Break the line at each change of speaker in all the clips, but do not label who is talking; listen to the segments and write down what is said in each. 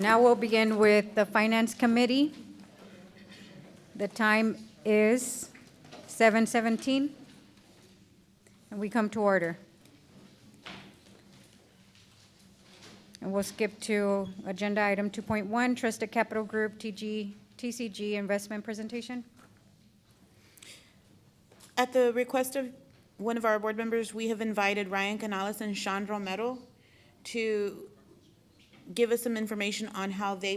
Now we'll begin with the Finance Committee. The time is 7:17, and we come to order. And we'll skip to Agenda Item 2.1, Trusted Capital Group, TCG Investment Presentation.
At the request of one of our board members, we have invited Ryan Canales and Sean Romero to give us some information on how they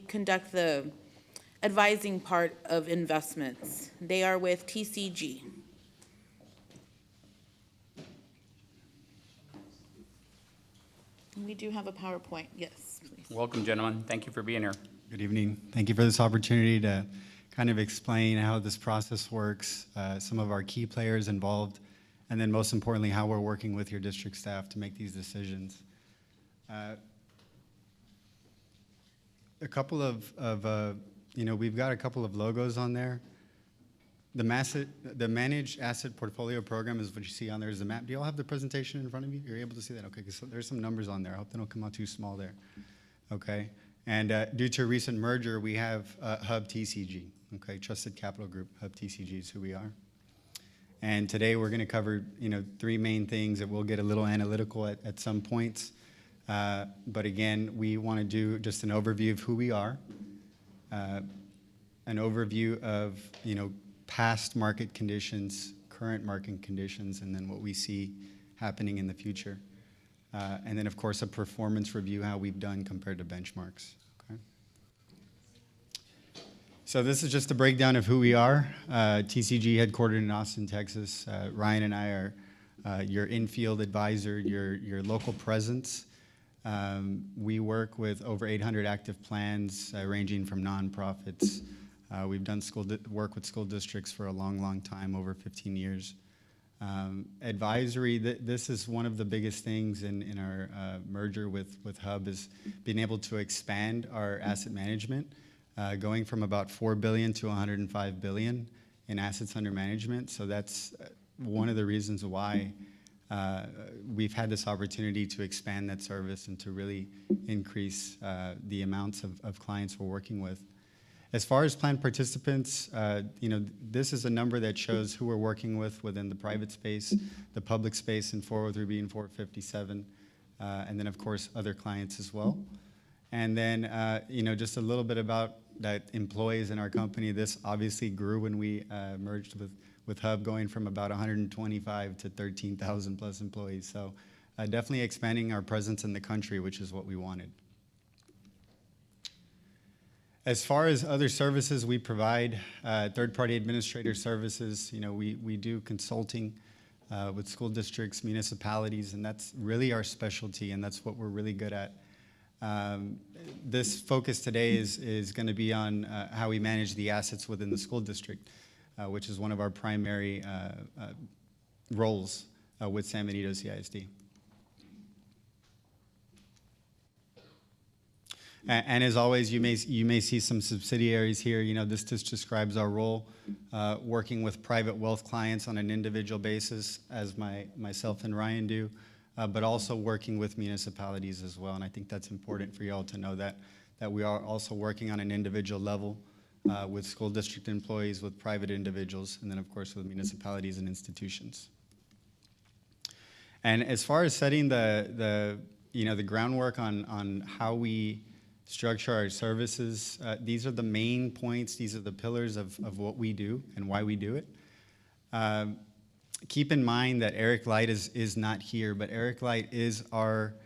conduct the advising part of investments. They are with TCG. We do have a PowerPoint, yes, please.
Welcome, gentlemen. Thank you for being here.
Good evening. Thank you for this opportunity to kind of explain how this process works, some of our key players involved, and then most importantly, how we're working with your district staff to make these decisions. A couple of we've got a couple of logos on there. The Managed Asset Portfolio Program is what you see on there is the map. Do you all have the presentation in front of you? You're able to see that? Okay, so there's some numbers on there. I hope they don't come out too small there. Okay, and due to a recent merger, we have Hub TCG, okay, Trusted Capital Group, Hub TCG is who we are. And today we're gonna cover, three main things that we'll get a little analytical at some points. But again, we wanna do just an overview of who we are, an overview of, past market conditions, current market conditions, and then what we see happening in the future. And then, of course, a performance review, how we've done compared to benchmarks. Okay. So this is just a breakdown of who we are. TCG headquartered in Austin, Texas. Ryan and I are your in-field advisor, your local presence. We work with over 800 active plans ranging from nonprofits. We've done work with school districts for a long time, over 15 years. Advisory, this is one of the biggest things in our merger with Hub is being able to expand our asset management, going from about $4 billion to $105 billion in assets under management. So that's one of the reasons why we've had this opportunity to expand that service and to really increase the amounts of clients we're working with. As far as plan participants, this is a number that shows who we're working with within the private space, the public space in 403B and 457, and then of course other clients as well. And then, just a little bit about that employees in our company. This obviously grew when we merged with Hub, going from about 125 to 13,000 plus employees. So definitely expanding our presence in the country, which is what we wanted. As far as other services we provide, third-party administrator services, we do consulting with school districts, municipalities, and that's really our specialty, and that's what we're really good at. This focus today is going to be on how we manage the assets within the school district, which is one of our primary roles with San Benito CISD. And as always, you may see some subsidiaries here. This just describes our role working with private wealth clients on an individual basis, as myself and Ryan do, but also working with municipalities as well. And I think that's important for you all to know that we are also working on an individual level with school district employees, with private individuals, and then of course with municipalities and institutions. And as far as setting the groundwork on how we structure our services, these are the main points, these are the pillars of what we do and why we do it. Keep in mind that Eric Light is not here, but Eric Light is our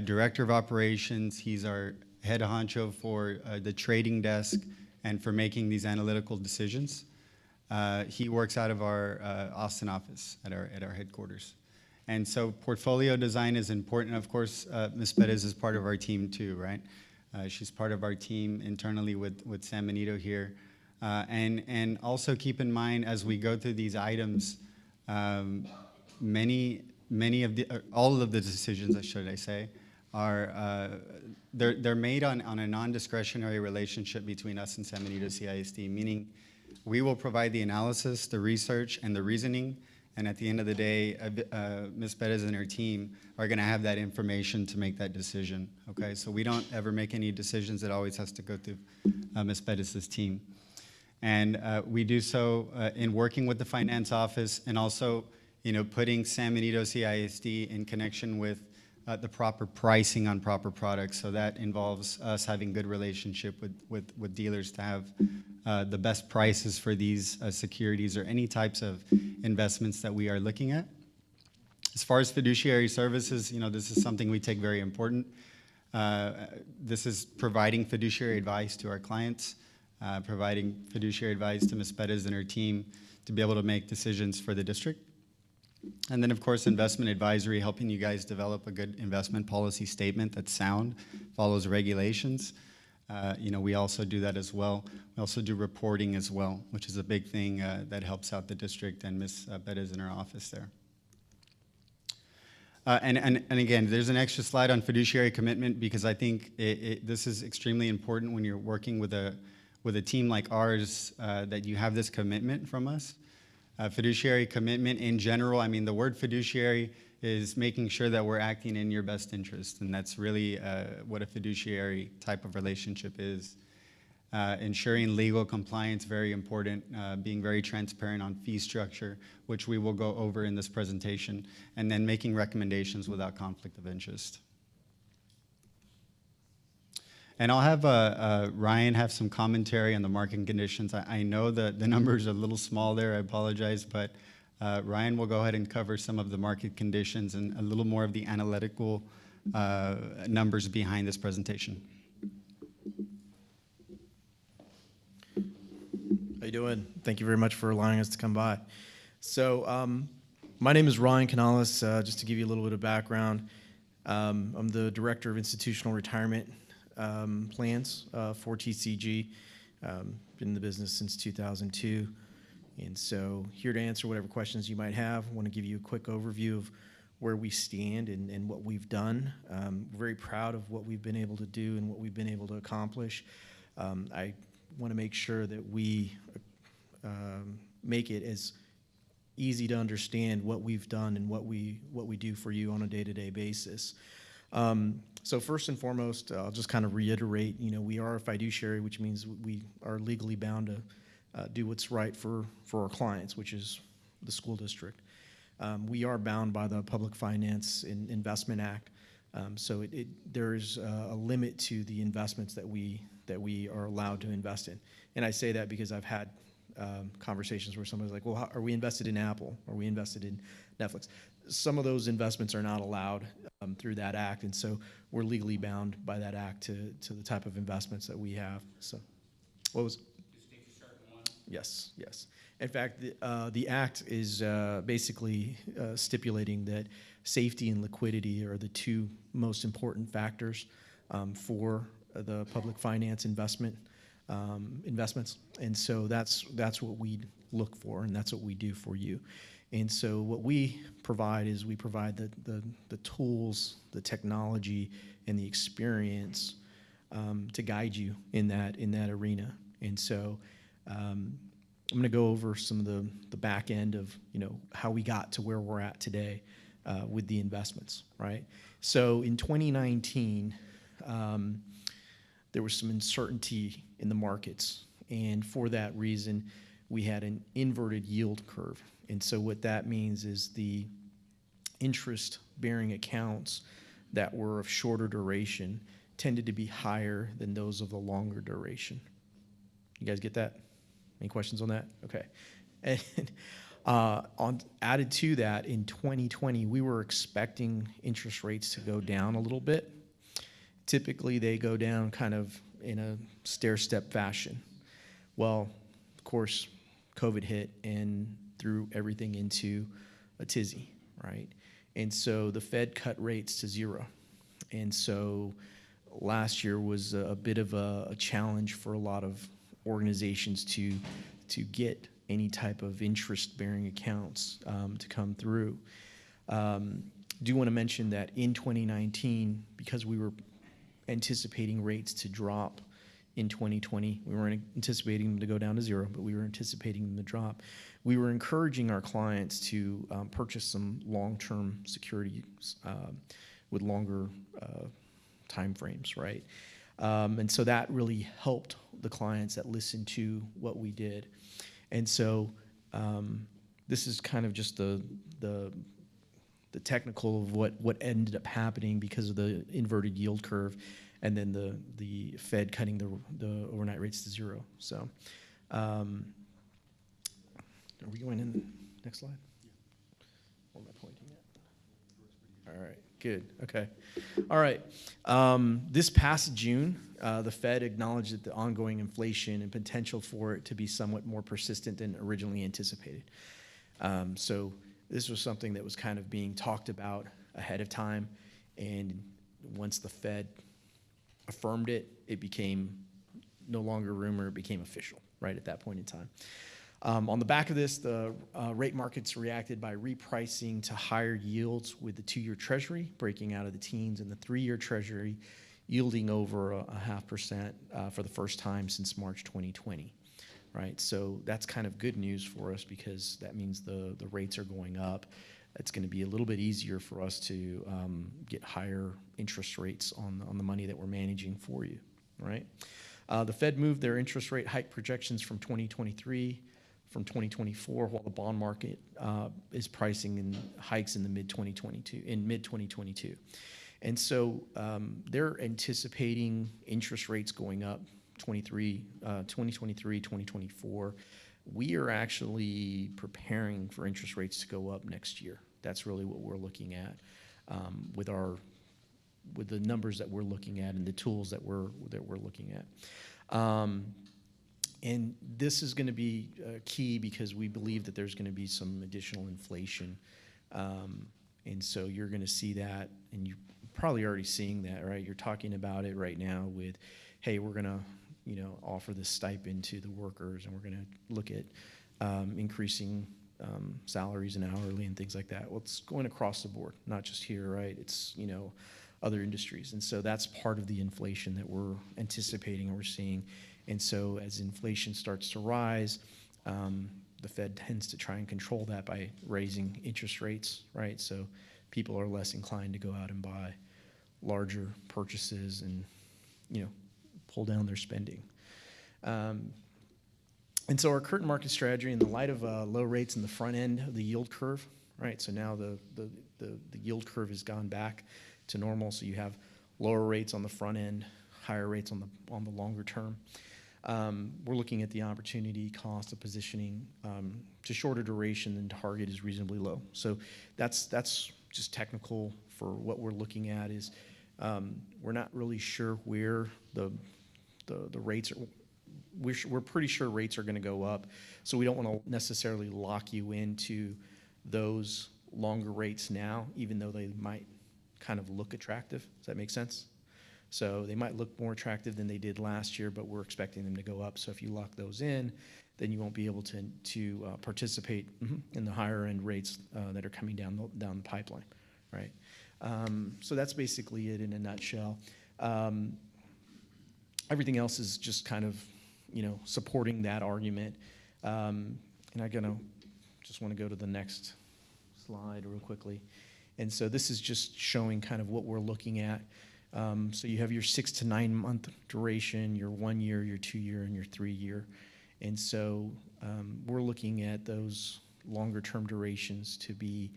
Director of Operations. He's our head honcho for the trading desk and for making these analytical decisions. He works out of our Austin office at our headquarters. And so portfolio design is important. Of course, Ms. Perez is part of our team too, right? She's part of our team internally with San Benito here. And also keep in mind as we go through these items, many of all of the decisions, should I say, are they're made on a non-discretionary relationship between us and San Benito CISD, meaning we will provide the analysis, the research, and the reasoning, And at the end of the day, Ms. Perez and her team are going to have that information to make that decision. Okay, so we don't ever make any decisions. It always has to go through Ms. Perez's team. And we do so in working with the finance office and also, putting San Benito CISD in connection with the proper pricing on proper products. So that involves us having good relationship with dealers to have the best prices for these securities or any types of investments that we are looking at. As far as fiduciary services, this is something we take very important. This is providing fiduciary advice to our clients, providing fiduciary advice to Ms. Perez and her team to be able to make decisions for the district. And then, of course, investment advisory, helping you guys develop a good investment policy statement that's sound, follows regulations. We also do that as well. We also do reporting as well, which is a big thing that helps out the district and Ms. Perez in our office there. And again, there's an extra slide on fiduciary commitment because I think this is extremely important when you're working with a team like ours, that you have this commitment from us. Fiduciary commitment in general, the word fiduciary is making sure that we're acting in your best interest, and that's really what a fiduciary type of relationship is. Ensuring legal compliance, very important, being very transparent on fee structure, which we will go over in this presentation, and then making recommendations without conflict of interest. And I'll have Ryan have some commentary on the market conditions. I know that the numbers are a little small there, I apologize, but Ryan will go ahead and cover some of the market conditions and a little more of the analytical numbers behind this presentation.
How you doing? Thank you very much for allowing us to come by. So my name is Ryan Canales. Just to give you a little bit of background, I'm the Director of Institutional Retirement Plans for TCG. Been in the business since 2002. And so here to answer whatever questions you might have. I want to give you a quick overview of where we stand and what we've done. We're very proud of what we've been able to do and what we've been able to accomplish. I want to make sure that we make it as easy to understand what we've done and what we do for you on a day-to-day basis. So first and foremost, I'll just kind of reiterate, we are a fiduciary, which means we are legally bound to do what's right for our clients, which is the school district. We are bound by the Public Finance and Investment Act, so there's a limit to the investments that we are allowed to invest in. And I say that because I've had conversations where somebody's like, well, are we invested in Apple? Are we invested in Netflix? Some of those investments are not allowed through that act, and so we're legally bound by that act to the type of investments that we have. So, what was? Yes, yes. In fact, the act is basically stipulating that safety and liquidity are the two most important factors for the public finance investments, and so that's what we look for, and that's what we do for you. And so what we provide is we provide the tools, the technology, and the experience to guide you in that arena. And so I'm going to go over some of the back end of how we got to where we're at today with the investments, right? So in 2019, there was some uncertainty in the markets, and for that reason, we had an inverted yield curve. And so what that means is the interest-bearing accounts that were of shorter duration tended to be higher than those of the longer duration. You guys get that? Any questions on that? Okay. And added to that, in 2020, we were expecting interest rates to go down a little bit. Typically, they go down kind of in a stair-step fashion. Well, of course, COVID hit and threw everything into a tizzy, right? And so the Fed cut rates to zero. And so last year was a bit of a challenge for a lot of organizations to get any type of interest-bearing accounts to come through. Do want to mention that in 2019, because we were anticipating rates to drop in 2020. We weren't anticipating them to go down to zero, but we were anticipating them to drop. We were encouraging our clients to purchase some long-term securities with longer time frames, right? And so that really helped the clients that listened to what we did. And so this is kind of just the technical of what ended up happening because of the inverted yield curve, and then the Fed cutting the overnight rates to zero. So, are we going in the next slide? What am I pointing at? All right, good. Okay. All right. This past June, the Fed acknowledged that the ongoing inflation and potential for it to be somewhat more persistent than originally anticipated. So this was something that was kind of being talked about ahead of time, and once the Fed affirmed it, it became no longer rumor, it became official, right, at that point in time. On the back of this, the rate markets reacted by repricing to higher yields, with the 2-year Treasury breaking out of the teens and the 3-year Treasury yielding over a 0.5% for the first time since March 2020. Right, so that's kind of good news for us because that means the rates are going up. It's going to be a little bit easier for us to get higher interest rates on the money that we're managing for you, right? The Fed moved their interest rate hike projections from 2023 from 2024, while the bond market is pricing in hikes in the mid-2022. And so they're anticipating interest rates going up 2023, 2024. We are actually preparing for interest rates to go up next year. That's really what we're looking at with the numbers that we're looking at and the tools that we're looking at. And this is going to be key because we believe that there's going to be some additional inflation. And so you're going to see that, and you're probably already seeing that, right? You're talking about it right now with, hey, we're going to offer this stipend to the workers, and we're going to look at increasing salaries and hourly and things like that. Well, it's going across the board, not just here, right? It's, other industries. And so that's part of the inflation that we're anticipating and we're seeing. And so as inflation starts to rise, the Fed tends to try and control that by raising interest rates, right? So people are less inclined to go out and buy larger purchases and, pull down their spending. And so our current market strategy, in the light of low rates in the front end of the yield curve, right? So now the yield curve has gone back to normal. So you have lower rates on the front end, higher rates on the longer term. We're looking at the opportunity cost of positioning to shorter duration than target is reasonably low. So that's just technical for what we're looking at is we're not really sure where the rates are. We're pretty sure rates are going to go up, so we don't want to necessarily lock you into those longer rates now, even though they might kind of look attractive. Does that make sense? So they might look more attractive than they did last year, but we're expecting them to go up. So if you lock those in, then you won't be able to participate in the higher end rates that are coming down the pipeline, right? So that's basically it in a nutshell. Everything else is just kind of, supporting that argument. And I just want to go to the next slide real quickly. And so this is just showing kind of what we're looking at. So you have your 6 to 9 month duration, your 1 year, your 2 year, and your 3 year. And so we're looking at those longer term durations to be,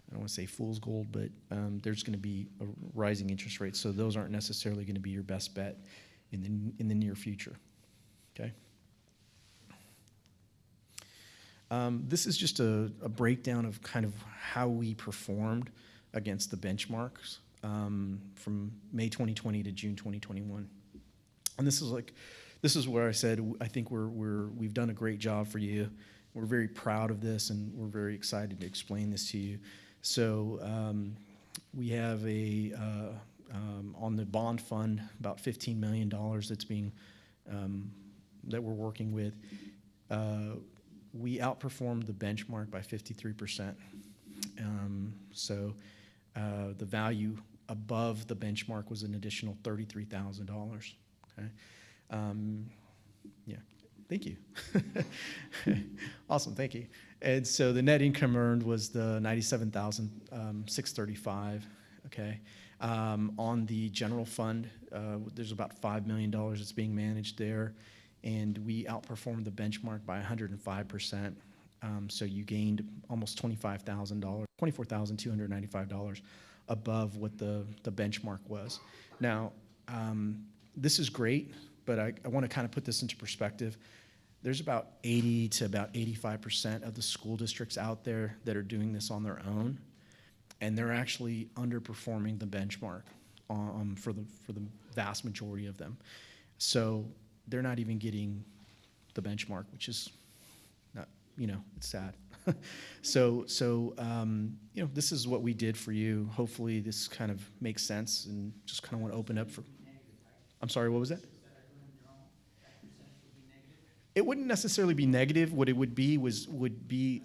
I don't want to say fool's gold, but there's going to be a rising interest rate. So those aren't necessarily going to be your best bet in the near future. Okay. This is just a breakdown of kind of how we performed against the benchmarks from May 2020 to June 2021. And this is where I said I think we've done a great job for you. We're very proud of this, and we're very excited to explain this to you. So we have on the bond fund about $15 million that's being that we're working with. We outperformed the benchmark by 53%. So the value above the benchmark was an additional $33,000. Okay, Yeah, thank you. Awesome, thank you. And so the net income earned was the 97,635. Okay. On the general fund, there's about $5 million that's being managed there, and we outperformed the benchmark by 105%. So you gained almost $25,000, $24,295 above what the benchmark was. Now, this is great, but I want to kind of put this into perspective. There's about 80 to about 85% of the school districts out there that are doing this on their own, and they're actually underperforming the benchmark for the vast majority of them. So they're not even getting the benchmark, which is not, it's sad. So this is what we did for you. Hopefully this kind of makes sense, and just kind of want to open up for. I'm sorry, what was that? It wouldn't necessarily be negative. What it would be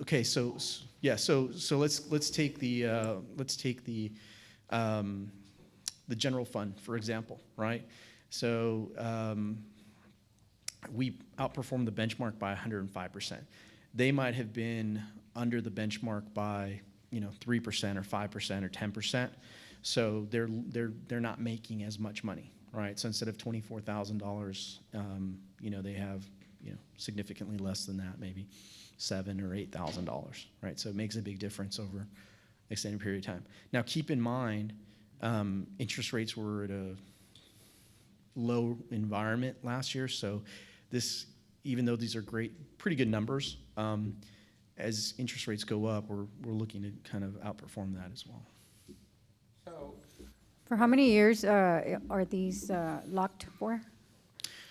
okay. So let's take the general fund, for example, right? So we outperformed the benchmark by 105%. They might have been under the benchmark by 3% or 5% or 10%. So they're not making as much money, right? So instead of $24,000, they have significantly less than that, maybe $7,000 or $8,000, right? So it makes a big difference over an extended period of time. Now, keep in mind, interest rates were at a low environment last year, so this, even though these are pretty good numbers, as interest rates go up, we're looking to kind of outperform that as well.
For how many years are these locked for?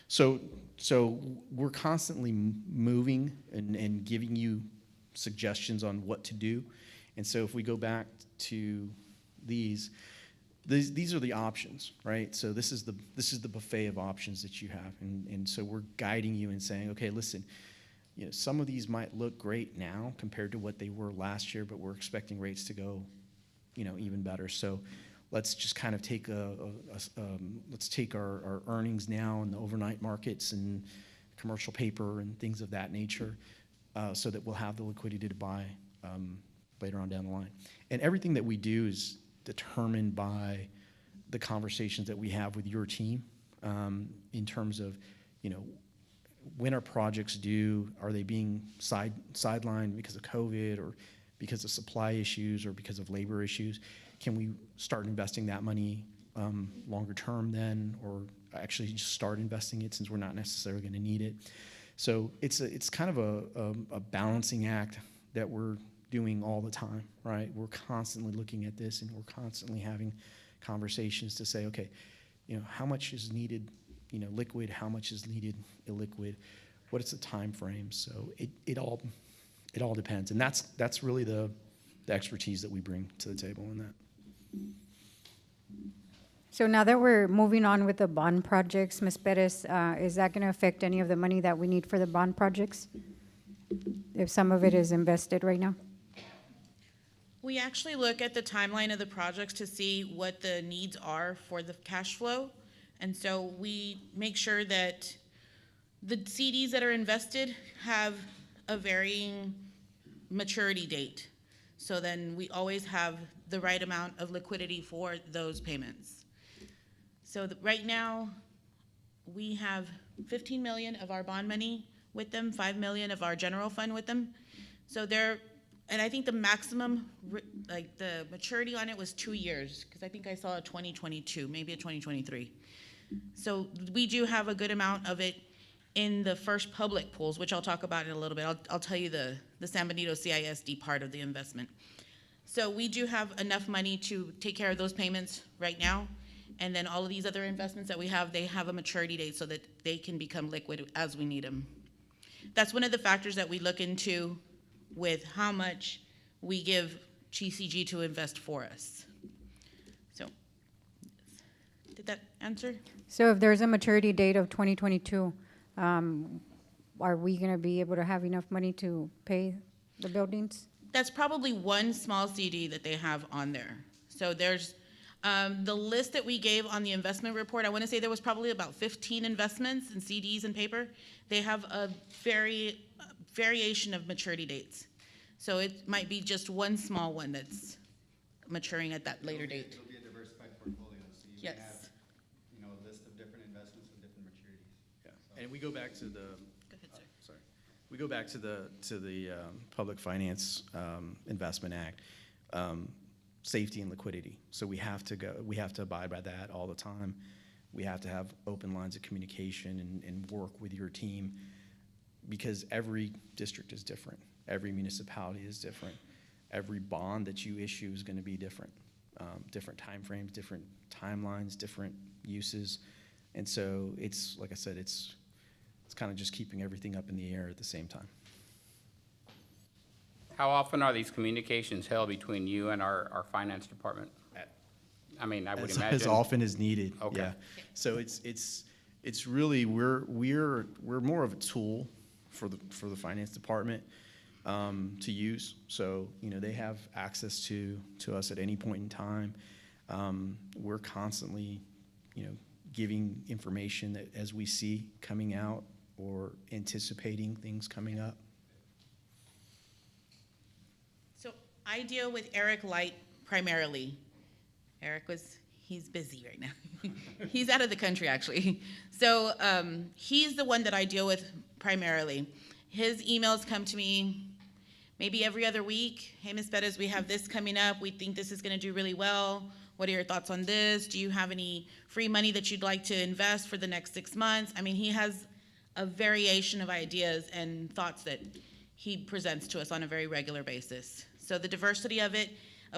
So we're constantly moving and giving you suggestions on what to do. And so if we go back to these are the options, right? So this is the buffet of options that you have. And so we're guiding you and saying, okay, listen, some of these might look great now compared to what they were last year, but we're expecting rates to go, even better. So let's just kind of take let's take our earnings now in the overnight markets and commercial paper and things of that nature, so that we'll have the liquidity to buy later on down the line. And everything that we do is determined by the conversations that we have with your team, in terms of, when are projects due? Are they being sidelined because of COVID or because of supply issues or because of labor issues? Can we start investing that money longer term then, or actually just start investing it since we're not necessarily going to need it? So it's kind of a balancing act that we're doing all the time, right? We're constantly looking at this, and we're constantly having conversations to say, okay, how much is needed, liquid, how much is needed illiquid, what is the time frame? So it all depends, and that's really the expertise that we bring to the table in that.
So now that we're moving on with the bond projects, Ms. Perez, is that going to affect any of the money that we need for the bond projects, if some of it is invested right now?
We actually look at the timeline of the projects to see what the needs are for the cash flow. And so we make sure that the CDs that are invested have a varying maturity date. So then we always have the right amount of liquidity for those payments. So right now, we have 15 million of our bond money with them, 5 million of our general fund with them. So and I think the maximum, like the maturity on it was 2 years, because I think I saw a 2022, maybe a 2023. So we do have a good amount of it in the first public pools, which I'll talk about in a little bit. I'll tell you the San Benito CISD part of the investment. So we do have enough money to take care of those payments right now. And then all of these other investments that we have, they have a maturity date so that they can become liquid as we need them. That's one of the factors that we look into with how much we give GCG to invest for us. So, did that answer?
So if there's a maturity date of 2022, are we going to be able to have enough money to pay the buildings?
That's probably one small CD that they have on there. So there's The list that we gave on the investment report, I want to say there was probably about 15 investments in CDs and paper. They have a variation of maturity dates. So it might be just one small one that's maturing at that later date.
It'll be a diversified portfolio, so you
Yes.
can have, a list of different investments with different maturities.
Yeah. And we go back to the,
Go ahead, sir.
sorry, we go back to the Public Finance Investment Act, safety and liquidity. So we have to abide by that all the time. We have to have open lines of communication and work with your team, because every district is different. Every municipality is different. Every bond that you issue is going to be different. Different timeframes, different timelines, different uses. And so it's, like I said, it's kind of just keeping everything up in the air at the same time.
How often are these communications held between you and our finance department? I mean, I would
As
imagine.
often as needed.
Okay.
Yeah. So it's really, we're more of a tool for the finance department to use. So, they have access to us at any point in time. We're constantly, giving information that as we see coming out or anticipating things coming up.
So I deal with Eric Light primarily. He's busy right now. He's out of the country, actually. So he's the one that I deal with primarily. His emails come to me maybe every other week. Hey, Ms. Bettis, we have this coming up. We think this is going to do really well. What are your thoughts on this? Do you have any free money that you'd like to invest for the next 6 months? I mean, he has a variation of ideas and thoughts that he presents to us on a very regular basis. So the diversity of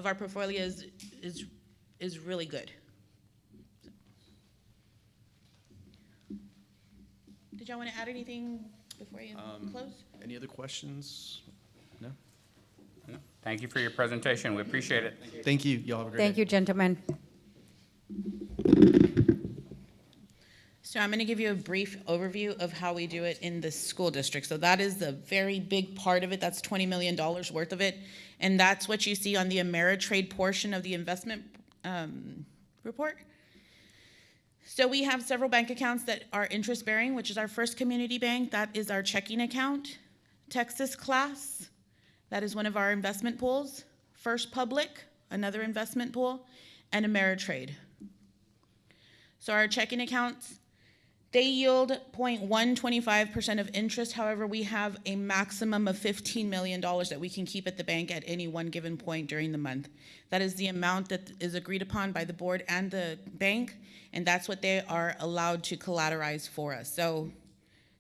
our portfolio is really good. Did y'all want to add anything before you close?
Any other questions? No?
No. Thank you for your presentation. We appreciate it.
Thank you. Y'all have a great day.
Thank you, gentlemen.
So I'm going to give you a brief overview of how we do it in the school district. So that is the very big part of it. That's $20 million worth of it. And that's what you see on the Ameritrade portion of the investment report. So we have several bank accounts that are interest-bearing, which is our First Community Bank. That is our checking account. Texas Class, that is one of our investment pools. First Public, another investment pool, and Ameritrade. So our checking accounts, they yield 0.125% of interest. However, we have a maximum of $15 million that we can keep at the bank at any one given point during the month. That is the amount that is agreed upon by the board and the bank, and that's what they are allowed to collateralize for us. So,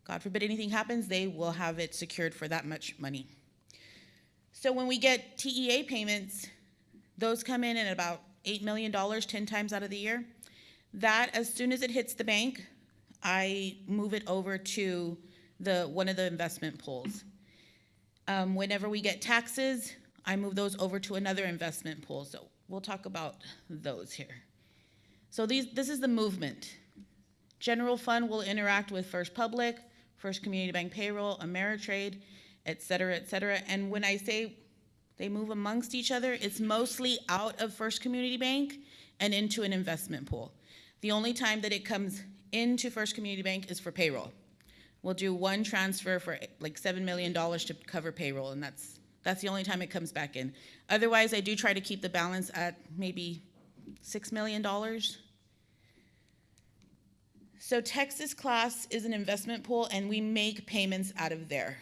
God forbid anything happens, they will have it secured for that much money. So when we get TEA payments, those come in at about $8 million 10 times out of the year. That, as soon as it hits the bank, I move it over to one of the investment pools. Whenever we get taxes, I move those over to another investment pool. So we'll talk about those here. So this is the movement. General fund will interact with First Public, First Community Bank Payroll, Ameritrade, et cetera, et cetera. And when I say they move amongst each other, it's mostly out of First Community Bank and into an investment pool. The only time that it comes into First Community Bank is for payroll. We'll do one transfer for like $7 million to cover payroll, and that's the only time it comes back in. Otherwise, I do try to keep the balance at maybe $6 million. So Texas Class is an investment pool, and we make payments out of there.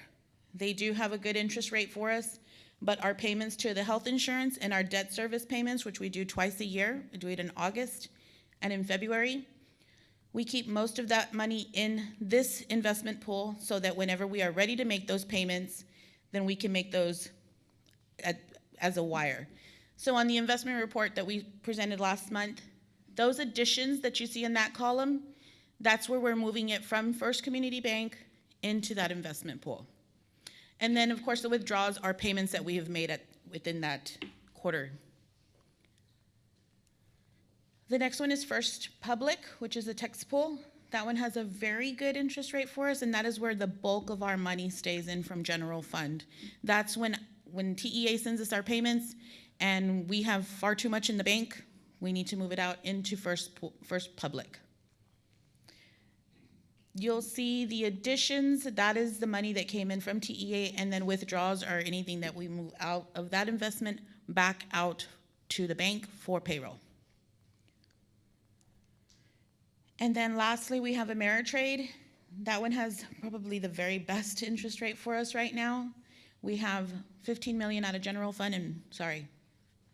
They do have a good interest rate for us, but our payments to the health insurance and our debt service payments, which we do twice a year, we do it in August and in February, we keep most of that money in this investment pool so that whenever we are ready to make those payments, then we can make those as a wire. So on the investment report that we presented last month, those additions that you see in that column, that's where we're moving it from First Community Bank into that investment pool. And then, of course, the withdrawals are payments that we have made within that quarter. The next one is First Public, which is a tax pool. That one has a very good interest rate for us, and that is where the bulk of our money stays in from general fund. That's when TEA sends us our payments and we have far too much in the bank, We need to move it out into first public. You'll see the additions, that is the money that came in from TEA, and then withdrawals are anything that we move out of that investment back out to the bank for payroll. And then lastly, we have Ameritrade. That one has probably the very best interest rate for us right now. We have 15 million out of general fund and,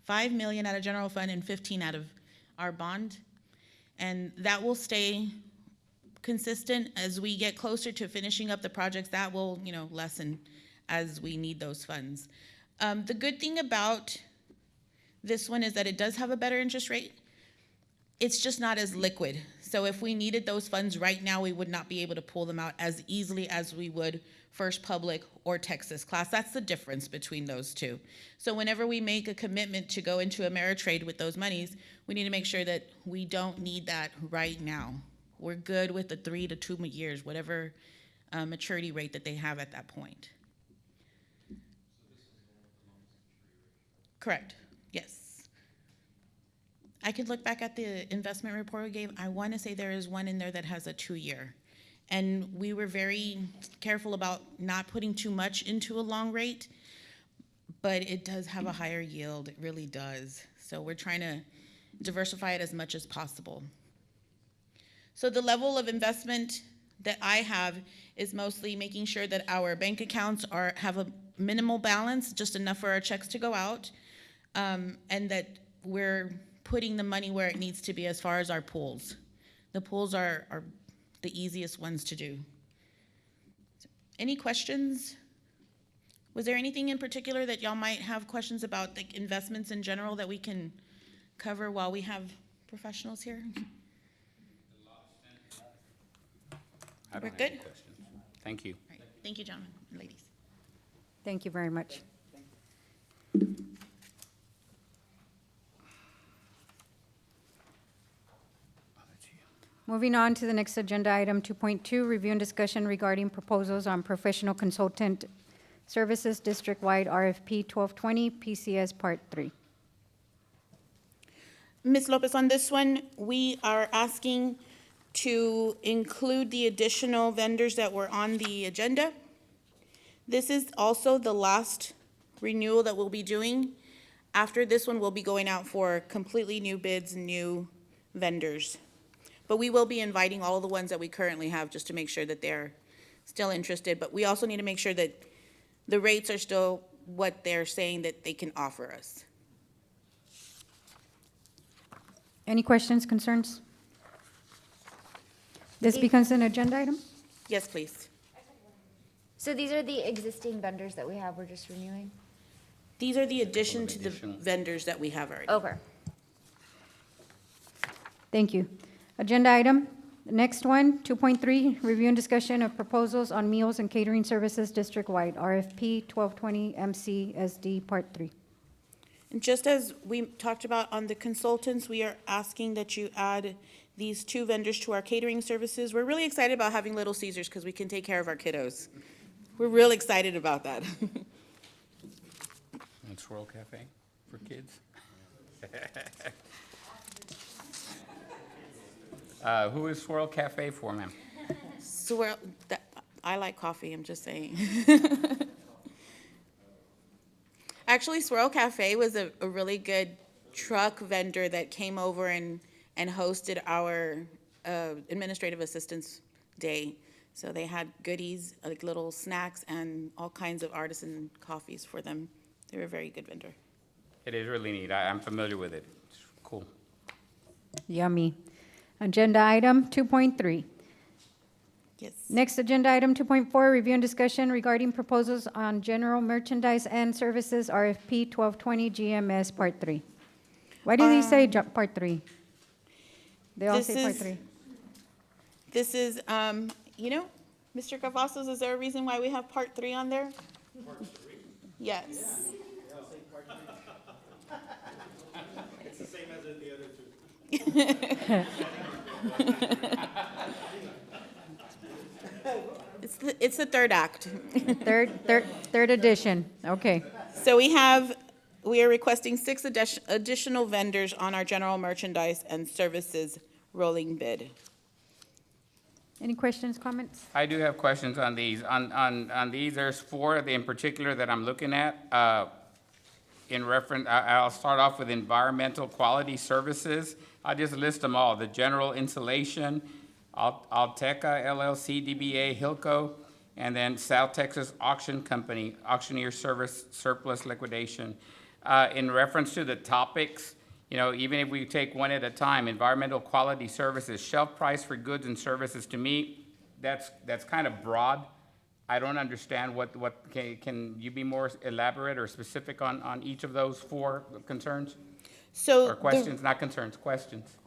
5 million out of general fund and 15 out of our bond. And that will stay consistent as we get closer to finishing up the projects. That will, lessen as we need those funds. The good thing about this one is that it does have a better interest rate. It's just not as liquid. So if we needed those funds right now, we would not be able to pull them out as easily as we would First Public or Texas Class. That's the difference between those two. So whenever we make a commitment to go into Ameritrade with those monies, we need to make sure that we don't need that right now. We're good with the 3 to 2 years, whatever maturity rate that they have at that point. Correct, yes. I could look back at the investment report we gave. I want to say there is one in there that has a 2-year. And we were very careful about not putting too much into a long rate, but it does have a higher yield, it really does. So we're trying to diversify it as much as possible. So the level of investment that I have is mostly making sure that our bank accounts have a minimal balance, just enough for our checks to go out, and that we're putting the money where it needs to be as far as our pools. The pools are the easiest ones to do. Any questions? Was there anything in particular that y'all might have questions about, like investments in general, that we can cover while we have professionals here?
I don't
We're
have any
good?
questions. Thank you.
All right. Thank you, gentlemen and ladies.
Thank you very much. Moving on to the next agenda item, 2.2, review and discussion regarding proposals on professional consultant services district-wide RFP 1220 PCS Part 3.
Ms. Lopez, on this one, we are asking to include the additional vendors that were on the agenda. This is also the last renewal that we'll be doing. After this one, we'll be going out for completely new bids, new vendors. But we will be inviting all of the ones that we currently have just to make sure that they're still interested. But we also need to make sure that the rates are still what they're saying that they can offer us.
Any questions, concerns? This becomes an agenda item?
Yes, please.
So these are the existing vendors that we have, we're just renewing?
These are the addition to the
Additional.
vendors that we have already.
Okay.
Thank you. Agenda item, the next one, 2.3, review and discussion of proposals on meals and catering services district-wide, RFP 1220 MCSD Part 3.
And just as we talked about on the consultants, we are asking that you add these 2 vendors to our catering services. We're really excited about having Little Caesars because we can take care of our kiddos. We're real excited about that.
And Swirl Cafe for kids? Who is Swirl Cafe for, ma'am?
So I like coffee, I'm just saying. Actually, Swirl Cafe was a really good truck vendor that came over and hosted our administrative assistance day. So they had goodies, like little snacks and all kinds of artisan coffees for them. They were a very good vendor.
It is really neat. I'm familiar with it. It's cool.
Yummy. Agenda item 2.3.
Yes.
Next agenda item 2.4, review and discussion regarding proposals on general merchandise and services, RFP 1220 GMS Part 3. Why do they say Part 3? They all
This
say Part
is-
3.
This is, Mr. Cavazos, is there a reason why we have Part 3 on there? Part 3? Yes.
It's the same as the other 2.
It's the third act.
Third edition, okay.
So we have We are requesting 6 additional vendors on our general merchandise and services rolling bid.
Any questions, comments?
I do have questions on these. On these, there's 4 in particular that I'm looking at. In reference, I'll start off with environmental quality services. I'll just list them all. The general insulation, Alteca LLC, DBA, Hilco, and then South Texas Auction Company, Auctioneer Service Surplus Liquidation. In reference to the topics, you know, even if we take one at a time, environmental quality services, shelf price for goods and services, to me, that's kind of broad. I don't understand can you be more elaborate or specific on each of those 4 concerns?
So
Or questions, not concerns, questions.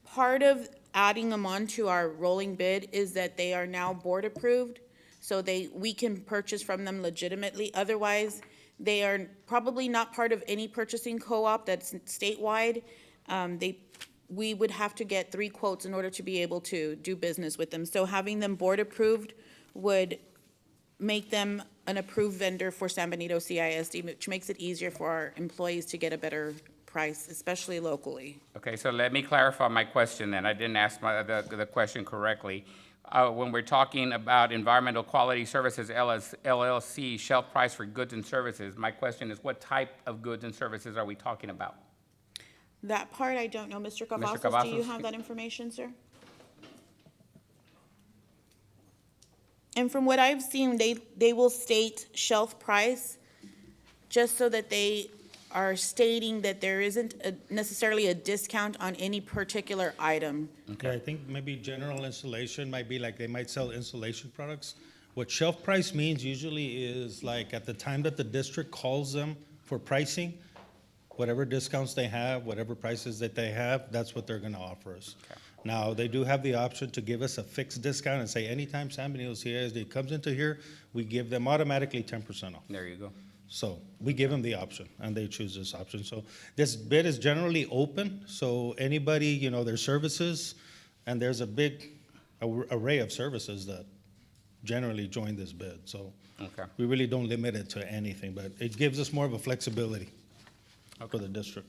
part of adding them onto our rolling bid is that they are now board approved, so we can purchase from them legitimately. Otherwise, they are probably not part of any purchasing co-op that's statewide. We would have to get 3 quotes in order to be able to do business with them. So having them board approved would make them an approved vendor for San Benito CISD, which makes it easier for our employees to get a better price, especially locally.
Okay, so let me clarify my question then. I didn't ask the question correctly. When we're talking about environmental quality services LLC, shelf price for goods and services, my question is what type of goods and services are we talking about?
That part, I don't know. Mr. Cavazos, do you
Cavazos?
have that information, sir? And from what I've seen, they will state shelf price just so that they are stating that there isn't necessarily a discount on any particular item.
Okay, I think maybe general insulation might be like, they might sell insulation products. What shelf price means usually is like at the time that the district calls them for pricing, whatever discounts they have, whatever prices that they have, that's what they're gonna offer us. Now, they do have the option to give us a fixed discount and say anytime San Benito CISD comes into here, we give them automatically 10% off.
There you go.
So we give them the option, and they choose this option. So this bid is generally open, so anybody, you know, their services, and there's a big array of services that generally join this bid. So
Okay.
we really don't limit it to anything, but it gives us more of a flexibility for the district.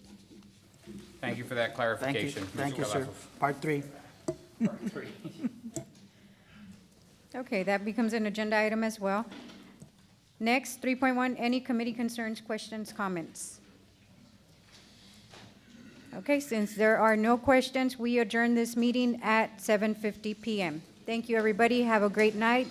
Thank you for that
Thank you,
clarification.
thank
Mr.
you, sir.
Cavazos.
Part 3.
Okay, that becomes an agenda item as well. Next, 3.1, any committee concerns, questions, comments? Okay, since there are no questions, we adjourn this meeting at 7:50 PM. Thank you, everybody. Have a great night.